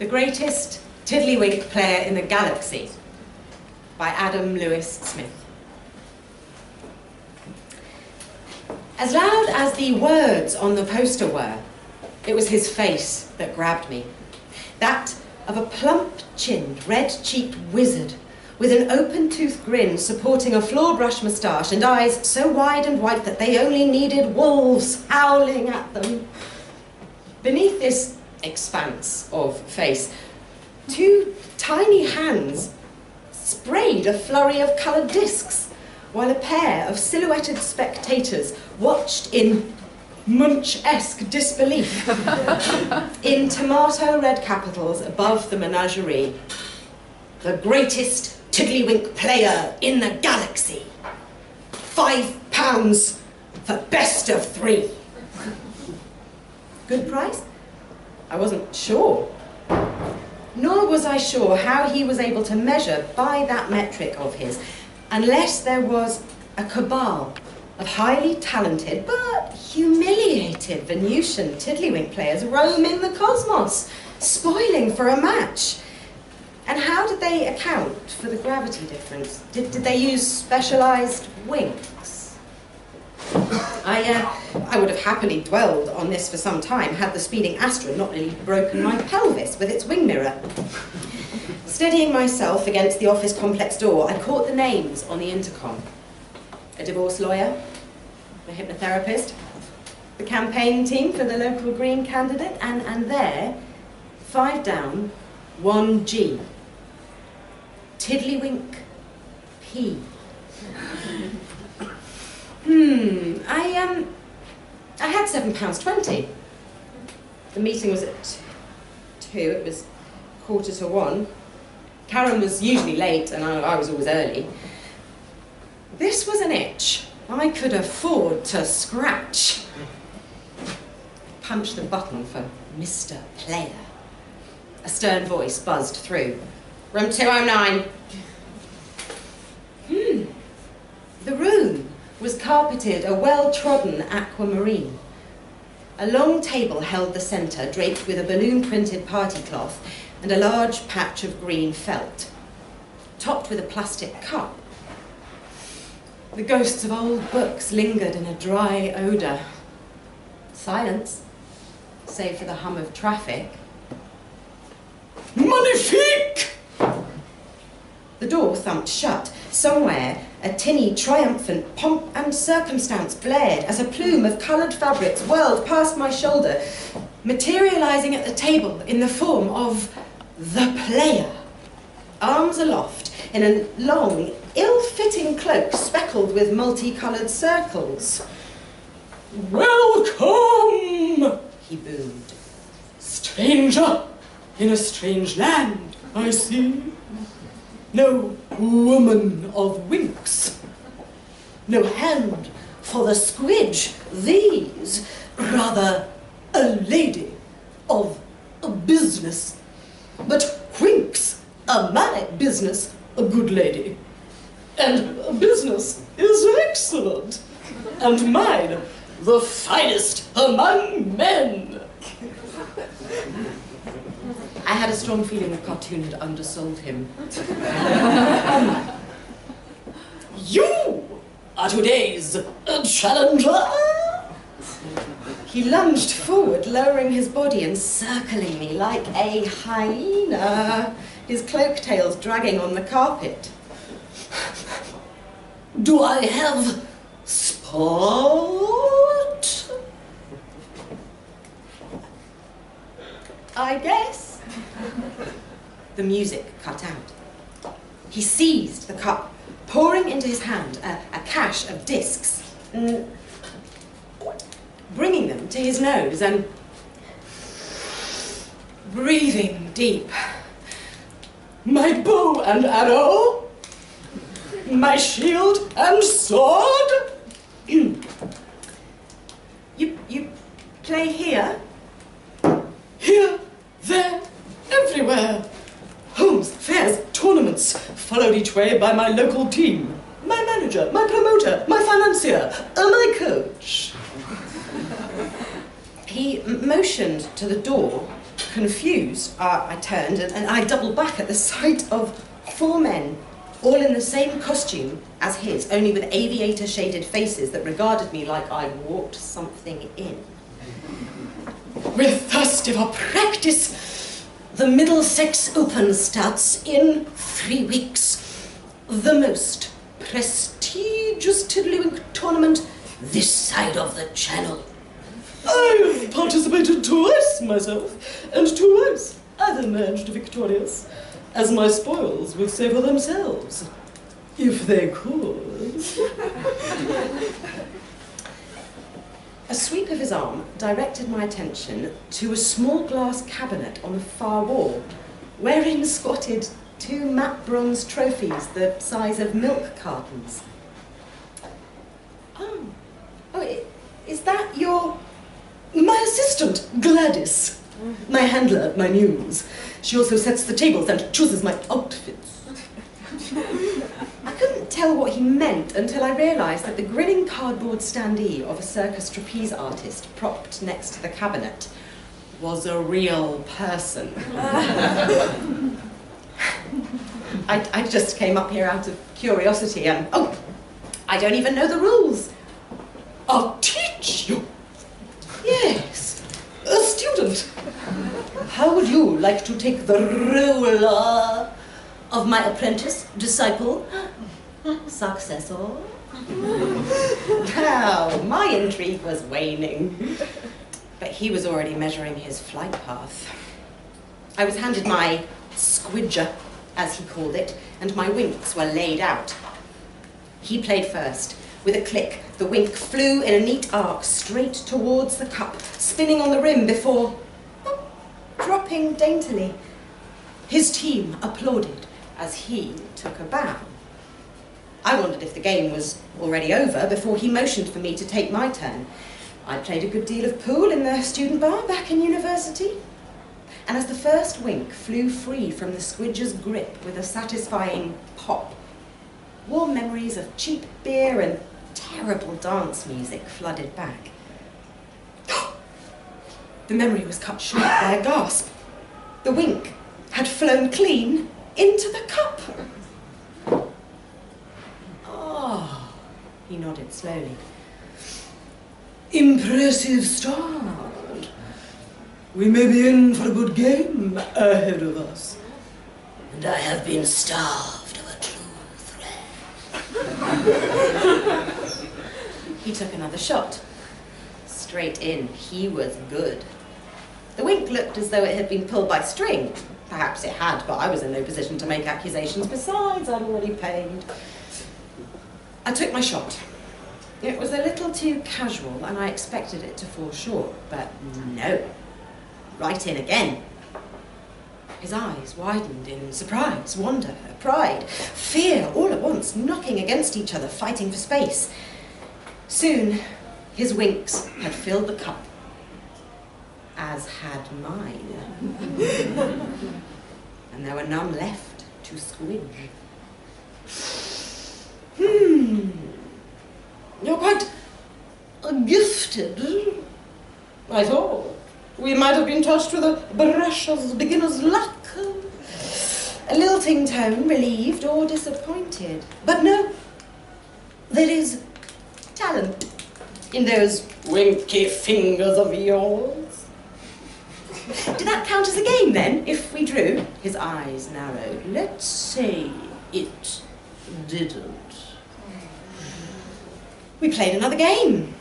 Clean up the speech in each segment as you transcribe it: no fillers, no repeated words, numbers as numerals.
The Greatest Tiddlywink Player in the Galaxy by Adam Lewis Smith. As loud as the words on the poster were, it was his face that grabbed me. That of a plump-chinned, red-cheeked wizard with an open-toothed grin supporting a floor-brush moustache and eyes so wide and white that they only needed wolves howling at them. Beneath this expanse of face, two tiny hands sprayed a flurry of coloured discs, while a pair of silhouetted spectators watched in Munch-esque disbelief in tomato red capitals above the menagerie. The Greatest Tiddlywink Player in the Galaxy. £5 for best of 3. Good price? I wasn't sure. Nor was I sure how he was able to measure by that metric of his, unless there was a cabal of highly talented but humiliated Venusian tiddlywink players roaming the cosmos, spoiling for a match. And how did they account for the gravity difference? Did they use specialised wings? I would have happily dwelled on this for some time had the speeding Astra not nearly broken my pelvis with its wing mirror. Steadying myself against the office complex door, I caught the names on the intercom. A divorce lawyer, a hypnotherapist, the campaign team for the local Green candidate, and there, 5 down, 1G. Tiddlywink P. I had £7.20. The meeting was at 2, it was 1:45. Karen was usually late and I was always early. This was an itch I could afford to scratch. Punch the button for Mr. Player. A stern voice buzzed through. Room 209. The room was carpeted a well-trodden aquamarine. A long table held the centre, draped with a balloon-printed party cloth and a large patch of green felt, topped with a plastic cup. The ghosts of old books lingered in a dry odour. Silence, save for the hum of traffic. Magnifique! The door thumped shut. Somewhere, a tinny, triumphant pomp and circumstance blared as a plume of coloured fabrics whirled past my shoulder, materialising at the table in the form of the Player, arms aloft in a long, ill-fitting cloak speckled with multicoloured circles. Welcome, he boomed. Stranger in a strange land, I see. No woman of winks. No hand for the squidge, these. Rather a lady of a business. But winks are my business, a good lady. And business is excellent. And mine, the finest among men. I had a strong feeling the cartoon had undersold him. You are today's challenger. He lunged forward, lowering his body and circling me like a hyena, his cloak tails dragging on the carpet. Do I have sport? I guess. The music cut out. He seized the cup, pouring into his hand a cache of discs, bringing them to his nose and breathing deep. My bow and arrow, my shield and sword. You play here? Here, there, everywhere. Homes, fairs, tournaments, followed each way by my local team. My manager, my promoter, my financier, my coach. He motioned to the door Confused, I turned and I doubled back at the sight of 4 men, all in the same costume as his, only with aviator-shaded faces that regarded me like I'd walked something in. We're thirsty for practice. The Middlesex Open starts in 3 weeks. The most prestigious tiddlywink tournament this side of the channel. I've participated twice myself, and twice I've emerged victorious, as my spoils would say for themselves, if they could. A sweep of his arm directed my attention to a small glass cabinet on the far wall, wherein squatted 2 matte bronze trophies the size of milk cartons. Oh, is that my assistant, Gladys? My handler, my muse. She also sets the tables and chooses my outfits. I couldn't tell what he meant until I realised that the grinning cardboard standee of a circus trapeze artist propped next to the cabinet was a real person. I just came up here out of curiosity and, oh, I don't even know the rules. I'll teach you. Yes, a student. How would you like to take the role of my apprentice, disciple, successor? Now, my intrigue was waning, but he was already measuring his flight path. I was handed my squidger, as he called it, and my winks were laid out. He played first. With a click, the wink flew in a neat arc straight towards the cup, spinning on the rim before dropping daintily. His team applauded as he took a bow. I wondered if the game was already over before he motioned for me to take my turn. I'd played a good deal of pool in the student bar back in university. And as the first wink flew free from the squidger's grip with a satisfying pop, warm memories of cheap beer and terrible dance music flooded back. The memory was cut short by a gasp. The wink had flown clean into the cup. Ah, he nodded slowly. Impressive start. We may be in for a good game ahead of us. And I have been starved of a true threat. He took another shot. Straight in. He was good. The wink looked as though it had been pulled by string. Perhaps it had, but I was in no position to make accusations. Besides, I'd already paid. I took my shot. It was a little too casual, and I expected it to fall short, but no. Right in again. His eyes widened in surprise, wonder, pride, fear, all at once, knocking against each other, fighting for space. Soon, his winks had filled the cup, as had mine. And there were none left to squidge. You're quite gifted, I thought. We might have been touched with a brush of beginner's luck. A lilting tone, relieved or disappointed. But no, there is talent in those winky fingers of yours. Did that count as a game then, if we drew? His eyes narrowed. Let's say it didn't. We played another game.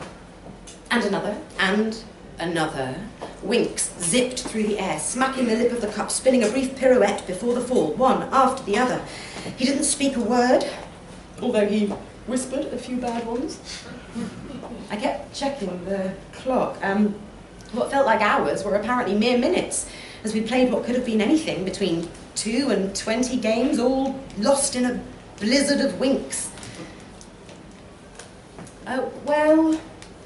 And another, and another. Winks zipped through the air, smacking the lip of the cup, spinning a brief pirouette before the fall, one after the other. He didn't speak a word, although he whispered a few bad ones. I kept checking the clock. What felt like hours were apparently mere minutes, as we played what could have been anything between 2 and 20 games, all lost in a blizzard of winks. Oh, well,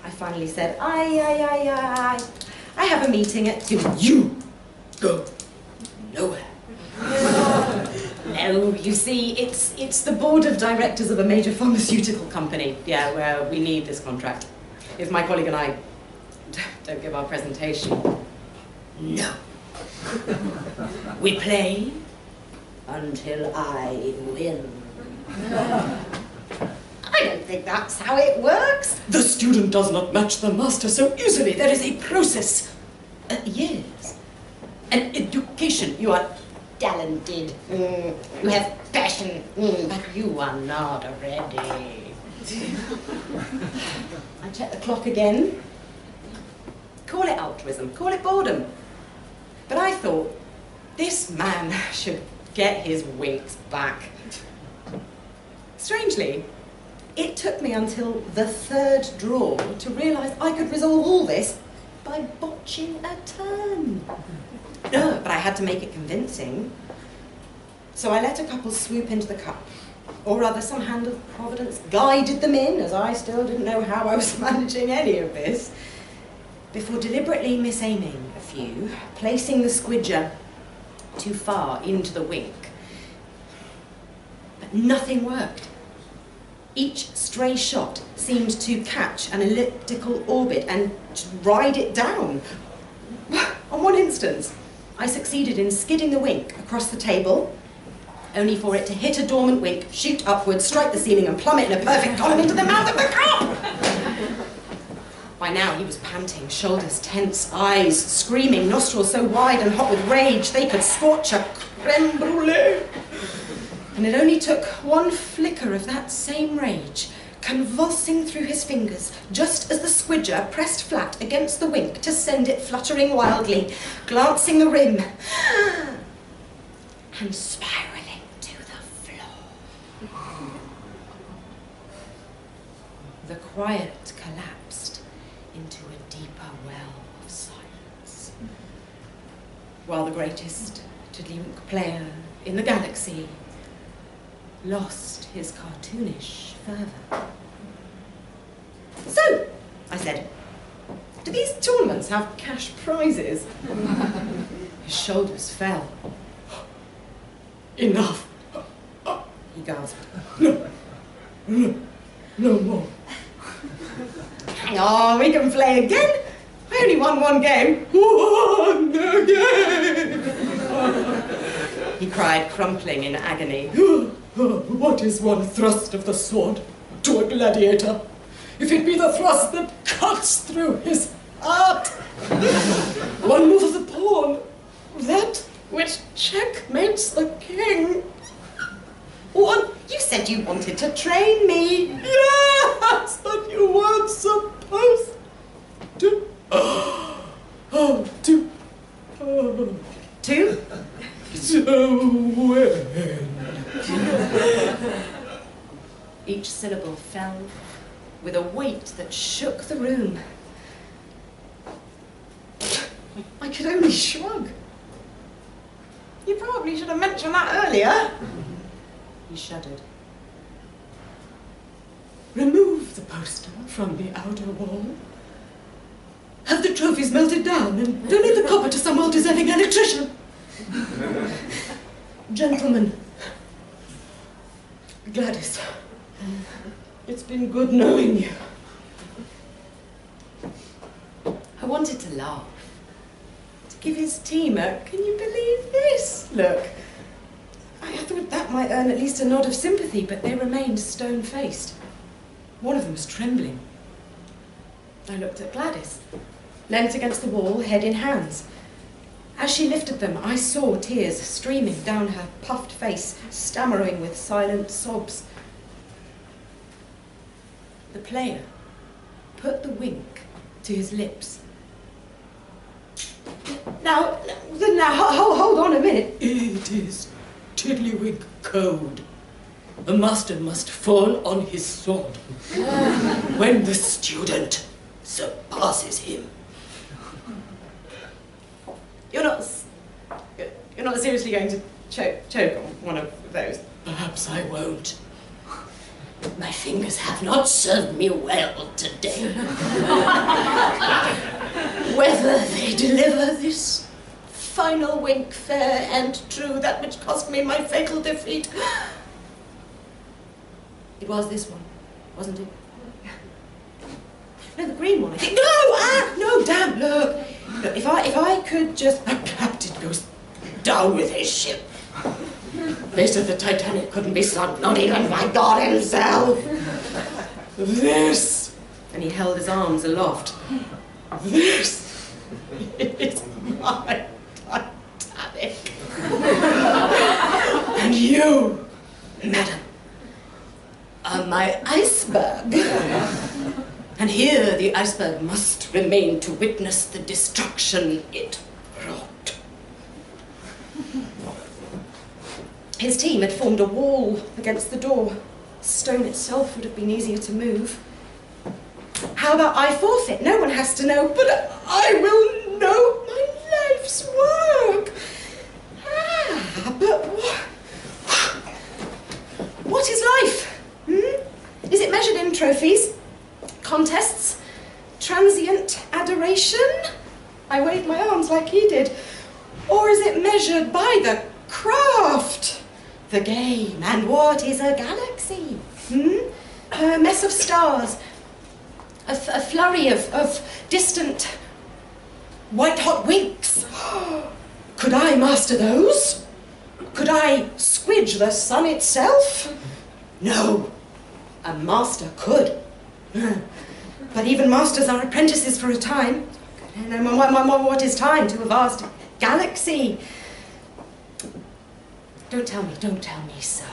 I finally said, I have a meeting at 2. You go nowhere. No, you see, it's the board of directors of a major pharmaceutical company. Yeah, where we need this contract. If my colleague and I don't give our presentation. No. We play until I win. I don't think that's how it works. The student does not match the master so easily. There is a process. Yes. An education. You are talented. You have passion. But you are not ready. I check the clock again. Call it altruism. Call it boredom. But I thought, this man should get his winks back. Strangely, it took me until the third draw to realise I could resolve all this by botching a turn. But I had to make it convincing. So I let a couple swoop into the cup. Or rather, some hand of providence guided them in, as I still didn't know how I was managing any of this, before deliberately misaiming a few, placing the squidger too far into the wink. But nothing worked. Each stray shot seemed to catch an elliptical orbit and ride it down. On one instance, I succeeded in skidding the wink across the table, only for it to hit a dormant wink, shoot upwards, strike the ceiling and plummet in a perfect column into the mouth of the cup! By now he was panting, shoulders tense, eyes screaming, nostrils so wide and hot with rage they could scorch a creme brulee. And it only took one flicker of that same rage, convulsing through his fingers, just as the squidger pressed flat against the wink to send it fluttering wildly, glancing the rim, and spiralling to the floor. The quiet collapsed into a deeper well of silence, while the greatest Tiddlywink player in the galaxy lost his cartoonish fervour. So, I said, do these tournaments have cash prizes? His shoulders fell. Enough, he gasped. No more. Hang on, we can play again. I only won one game. One again! He cried, crumpling in agony. What is one thrust of the sword to a gladiator, if it be the thrust that cuts through his heart? One move of the pawn, that which checkmates the king. One, you said you wanted to train me. Yes, but you weren't supposed to. To? So when? Each syllable fell with a weight that shook the room. I could only shrug. You probably should have mentioned that earlier. He shuddered. Remove the poster from the outer wall. Have the trophies melted down and donate the copper to some well-deserving electrician. Gentlemen, Gladys, it's been good knowing you. I wanted to laugh, to give his team a, can you believe this? Look, I thought that might earn at least a nod of sympathy, but they remained stone-faced. One of them was trembling. I looked at Gladys, leant against the wall, head in hands. As she lifted them, I saw tears streaming down her puffed face, stammering with silent sobs. The player put the wink to his lips. Now, hold on a minute. It is Tiddlywink code. The master must fall on his sword when the student surpasses him. You're not seriously going to choke on one of those? Perhaps I won't. My fingers have not served me well today. Whether they deliver this final wink fair and true, that which cost me my fatal defeat. It was this one, wasn't it? No, the green one, I think. No, damn, look. Look, if I could just... A captain goes down with his ship. They said the Titanic couldn't be sunk, not even by God himself. This, and he held his arms aloft, this is my Titanic. And you, madam, are my iceberg. And here the iceberg must remain to witness the destruction it wrought. His team had formed a wall against the door. Stone itself would have been easier to move. How about I forfeit? No one has to know, but I will know my life's work. But what is life? Is it measured in trophies, contests, transient adoration? I waved my arms like he did. Or is it measured by the craft, the game? And what is a galaxy? A mess of stars, a flurry of distant white-hot winks. Could I master those? Could I squidge the sun itself? No, a master could. But even masters are apprentices for a time. And what is time to a vast galaxy? Don't tell me, sir,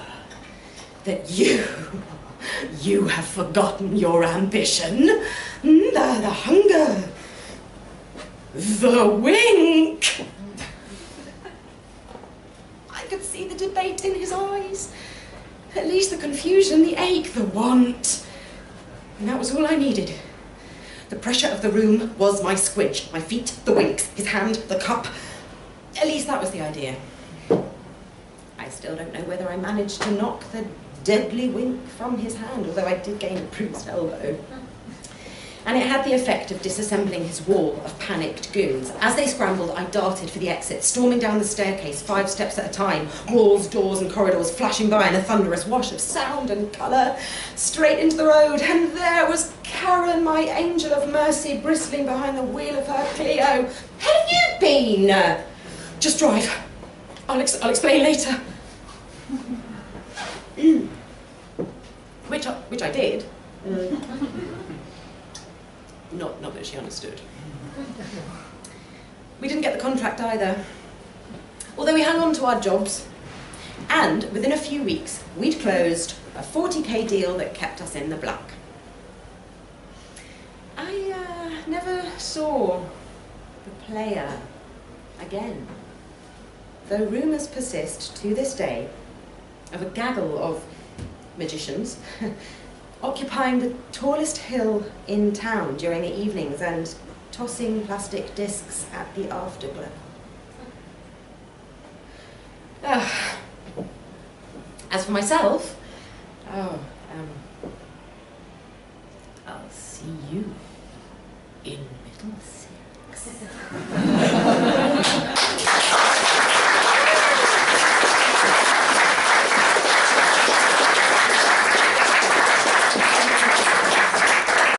that you have forgotten your ambition, the hunger, the wink. I could see the debate in his eyes, at least the confusion, the ache, the want. And that was all I needed. The pressure of the room was my squidge, my feet, the winks, his hand, the cup. At least that was the idea. I still don't know whether I managed to knock the deadly wink from his hand, although I did gain a bruised elbow. And it had the effect of disassembling his wall of panicked goons. As they scrambled, I darted for the exit, storming down the staircase 5 steps at a time, walls, doors and corridors flashing by in a thunderous wash of sound and colour, straight into the road. And there was Karen, my angel of mercy, bristling behind the wheel of her Clio. How have you been? Just drive. I'll explain later. Which I did. Not that she understood. We didn't get the contract either, although we hung on to our jobs. And within a few weeks, we'd closed a 40k deal that kept us in the black. I never saw the player again, though rumours persist to this day of a gaggle of magicians occupying the tallest hill in town during the evenings and tossing plastic discs at the afterglow. As for myself, I'll see you in Middlesex.